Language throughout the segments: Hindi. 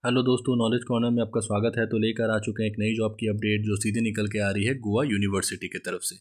हेलो दोस्तों, नॉलेज कॉर्नर में आपका स्वागत है। तो लेकर आ चुके हैं एक नई जॉब की अपडेट जो सीधे निकल के आ रही है गोवा यूनिवर्सिटी की तरफ से।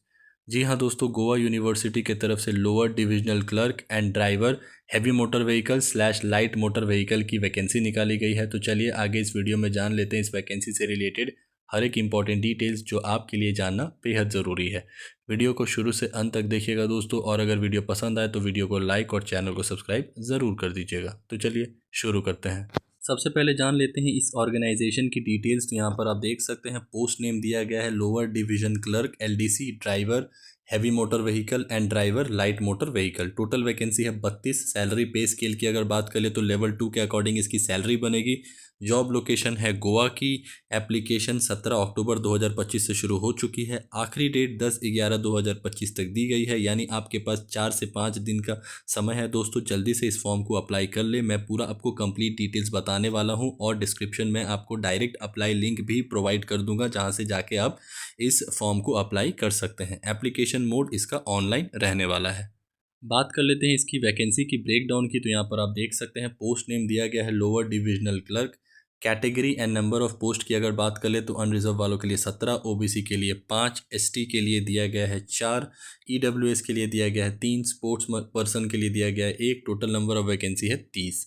जी हाँ दोस्तों, गोवा यूनिवर्सिटी की तरफ से lower divisional clerk and driver heavy motor vehicle slash light motor vehicle की वैकेंसी निकाली गई है। तो चलिए आगे इस वीडियो में जान लेते हैं इस वैकेंसी से रिलेटेड हर एक इंपॉर्टेंट डिटेल्स जो आपके लिए जानना बेहद ज़रूरी है। वीडियो को शुरू से अंत तक देखिएगा दोस्तों, और अगर वीडियो पसंद आए तो वीडियो को लाइक और चैनल को सब्सक्राइब ज़रूर कर दीजिएगा। तो चलिए शुरू करते हैं। सबसे पहले जान लेते हैं इस ऑर्गेनाइजेशन की डिटेल्स। तो यहाँ पर आप देख सकते हैं पोस्ट नेम दिया गया है lower division clerk LDC driver heavy motor vehicle and driver light motor vehicle. Total vacancy है 32। सैलरी पे स्केल की अगर बात करें तो लेवल 2 के अकॉर्डिंग इसकी सैलरी बनेगी। जॉब लोकेशन है गोवा की। एप्लीकेशन 17 अक्टूबर 2025 से शुरू हो चुकी है। आखिरी डेट 10/11/2025 तक दी गई है, यानी आपके पास 4 से 5 दिन का समय है दोस्तों। जल्दी से इस फॉर्म को अप्लाई कर ले। मैं पूरा आपको कंप्लीट डिटेल्स बताने वाला हूं और डिस्क्रिप्शन में आपको डायरेक्ट अप्लाई लिंक भी प्रोवाइड कर दूंगा, जहां से जाके आप इस फॉर्म को अप्लाई कर सकते हैं। एप्लीकेशन मोड इसका ऑनलाइन रहने वाला है। बात कर लेते हैं इसकी वैकेंसी की ब्रेकडाउन की। तो यहाँ पर आप देख सकते हैं पोस्ट नेम दिया गया है lower divisional clerk. Category and number of post की अगर बात कर ले तो अनरिजर्व वालों के लिए 17, ओबीसी के लिए 5, एसटी के लिए दिया गया है 4, ईडब्ल्यूएस के लिए दिया गया है 3, स्पोर्ट्स पर्सन के लिए दिया गया है 1। टोटल नंबर ऑफ वैकेंसी है 30।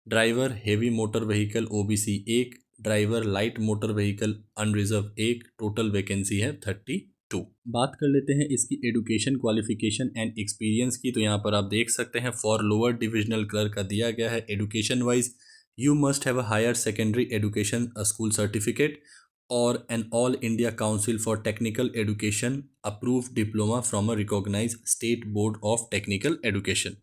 Driver heavy motor vehicle OBC 1, driver light motor vehicle unreserved 1। Total vacancy है 32। बात कर लेते हैं इसकी एजुकेशन क्वालिफिकेशन एंड एक्सपीरियंस की। तो यहाँ पर आप देख सकते हैं फॉर लोअर डिविजनल क्लर्क का दिया गया है education wise you must have a higher secondary education a school certificate or an all India Council for Technical Education approved diploma from a recognized state board of technical education।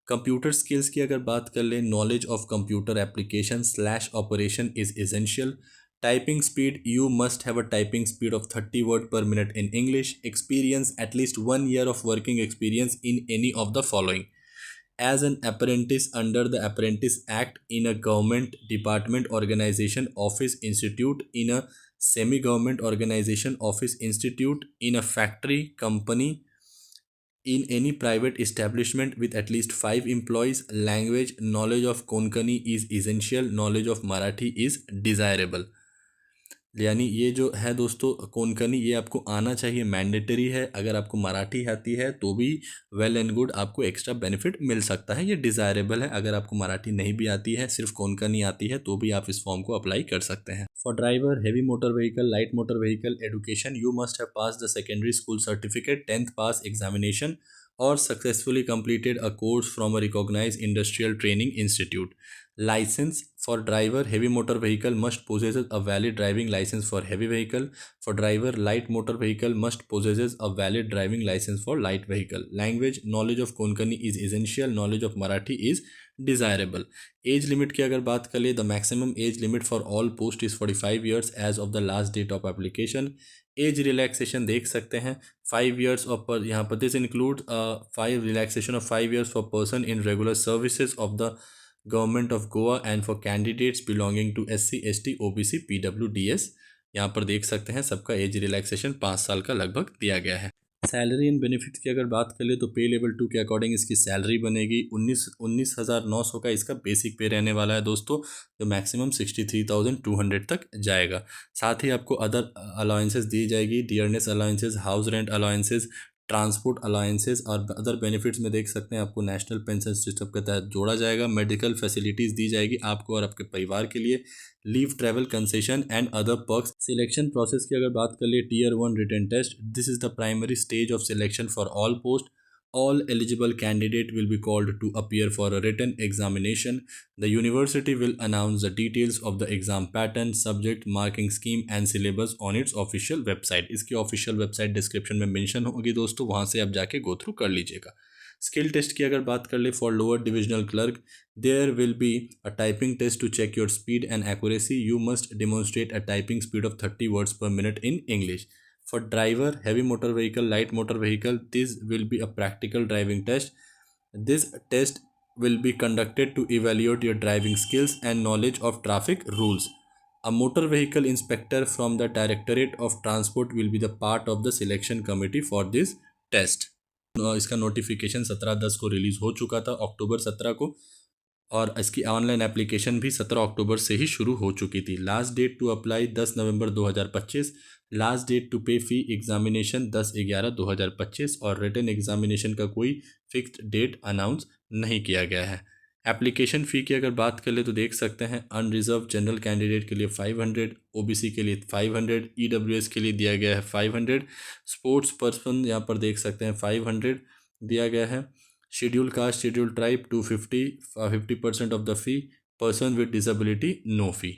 Computer skills की अगर बात कर ले knowledge of computer application slash operation is essential. Typing speed you must have a typing speed of 30 word पर minute in English. Experience at least 1 year of working experience in any of the following as an apprentice under the Apprentice Act in a government department organization office institute in a semi-government organization office institute in a factory company in any private establishment with at least 5 employees। Language knowledge of Konkani is essential, knowledge of Marathi is desirable। यानी ये जो है दोस्तों कोंकणी ये आपको आना चाहिए, मैंडेटरी है। अगर आपको मराठी आती है तो भी वेल एंड गुड, आपको एक्स्ट्रा बेनिफिट मिल सकता है, ये डिज़ायरेबल है। अगर आपको मराठी नहीं भी आती है, सिर्फ कोंकणी आती है, तो भी आप इस फॉर्म को अप्लाई कर सकते हैं। For driver heavy motor vehicle light motor vehicle education you must have pass the secondary school certificate 10th pass examination or successfully completed a course from a recognized industrial training institute। License for driver heavy motor vehicle must possess a valid driving license for heavy vehicle। For driver light motor vehicle must possess a valid driving license for light vehicle। Language knowledge of Konkani is essential, knowledge of Marathi is desirable। Age limit की अगर बात करें the maximum age limit for all post is 45 years age of the last date of application. Age relaxation देख सकते हैं 5 years ऑफ पर यहाँ पर this include 5 relaxation of 5 years for person in regular services of the government of Goa and for candidates belonging to SC ST OBC PWDS। यहाँ पर देख सकते हैं सबका एज रिलैक्सेशन 5 साल का लगभग दिया गया है। सैलरी एंड बेनिफिट्स की अगर बात कर ले तो पे लेवल 2 के अकॉर्डिंग इसकी सैलरी बनेगी 19,900 का इसका बेसिक पे रहने वाला है दोस्तों, जो मैक्सिमम 63,200 तक जाएगा। साथ ही आपको अदर अलाउंसेस दी जाएगी, dearness allowances, house rent allowances, transport allowances और अदर बेनिफिट्स में देख सकते हैं आपको नेशनल पेंशन सिस्टम के तहत जोड़ा जाएगा। मेडिकल फैसिलिटीज़ दी जाएगी आपको और आपके परिवार के लिए। Leave travel concession and other perks. Selection process की अगर बात कर ले tier 1 written test this is the primary stage of selection for all post. All eligible candidate will be called to appear for a written examination। The university will announce the details of the exam pattern, subject, marking scheme and syllabus on its official website। इसकी official website description में mention होगी दोस्तों, वहाँ से आप जाके go through कर लीजिएगा। स्किल टेस्ट की अगर बात कर ले for lower divisional clerk there will be a typing test to check your speed and accuracy. You must demonstrate a typing speed of 30 words per minute in English। For driver heavy motor vehicle light motor vehicle this will be a practical driving test। This test will be conducted to evaluate your driving skills and knowledge of traffic rules। A motor vehicle inspector from the Directorate of Transport will be the part of the selection committee for this test। इसका नोटिफिकेशन 17/10 को रिलीज़ हो चुका था, अक्टूबर 17 को। और इसकी ऑनलाइन एप्लीकेशन भी 17 अक्टूबर से ही शुरू हो चुकी थी। Last date to apply 10 November 2025। Last date to pay fee examination 10/11/2025 और रिटन एग्जामिनेशन का कोई फिक्स्ड डेट अनाउंस नहीं किया गया है। एप्लीकेशन फ़ी की अगर बात कर ले तो देख सकते हैं अनरिजर्व जनरल कैंडिडेट के लिए 500, ओबीसी के लिए 500, ईडब्ल्यूएस के लिए दिया गया है 500, स्पोर्ट्स पर्सन यहाँ पर देख सकते हैं 500 दिया गया है। Schedule caste schedule tribe 250, 50% of the fee, person with disability no fee.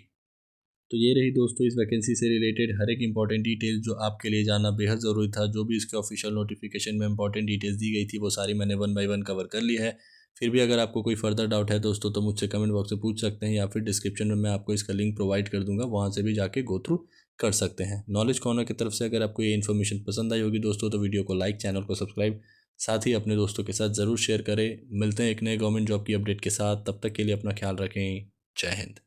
तो ये रही दोस्तों इस वैकेंसी से रिलेटेड हर एक इंपॉर्टेंट डिटेल जो आपके लिए जानना बेहद ज़रूरी था। जो भी इसके ऑफिशियल नोटिफिकेशन में इंपॉर्टेंट डिटेल्स दी गई थी वो सारी मैंने 1 बाय 1 कवर कर लिया है। फिर भी अगर आपको कोई फर्दर डाउट है दोस्तों तो मुझसे कमेंट बॉक्स में पूछ सकते हैं या फिर डिस्क्रिप्शन में मैं आपको इसका लिंक प्रोवाइड कर दूंगा, वहाँ से भी जाके गो थ्रू कर सकते हैं। नॉलेज कॉर्नर की तरफ से अगर आपको ये इन्फॉर्मेशन पसंद आई होगी दोस्तों तो वीडियो को लाइक, चैनल को सब्सक्राइब, साथ ही अपने दोस्तों के साथ ज़रूर शेयर करें। मिलते हैं एक नए गवर्नमेंट जॉब की अपडेट के साथ, तब तक के लिए अपना ख्याल रखें। जय हिंद।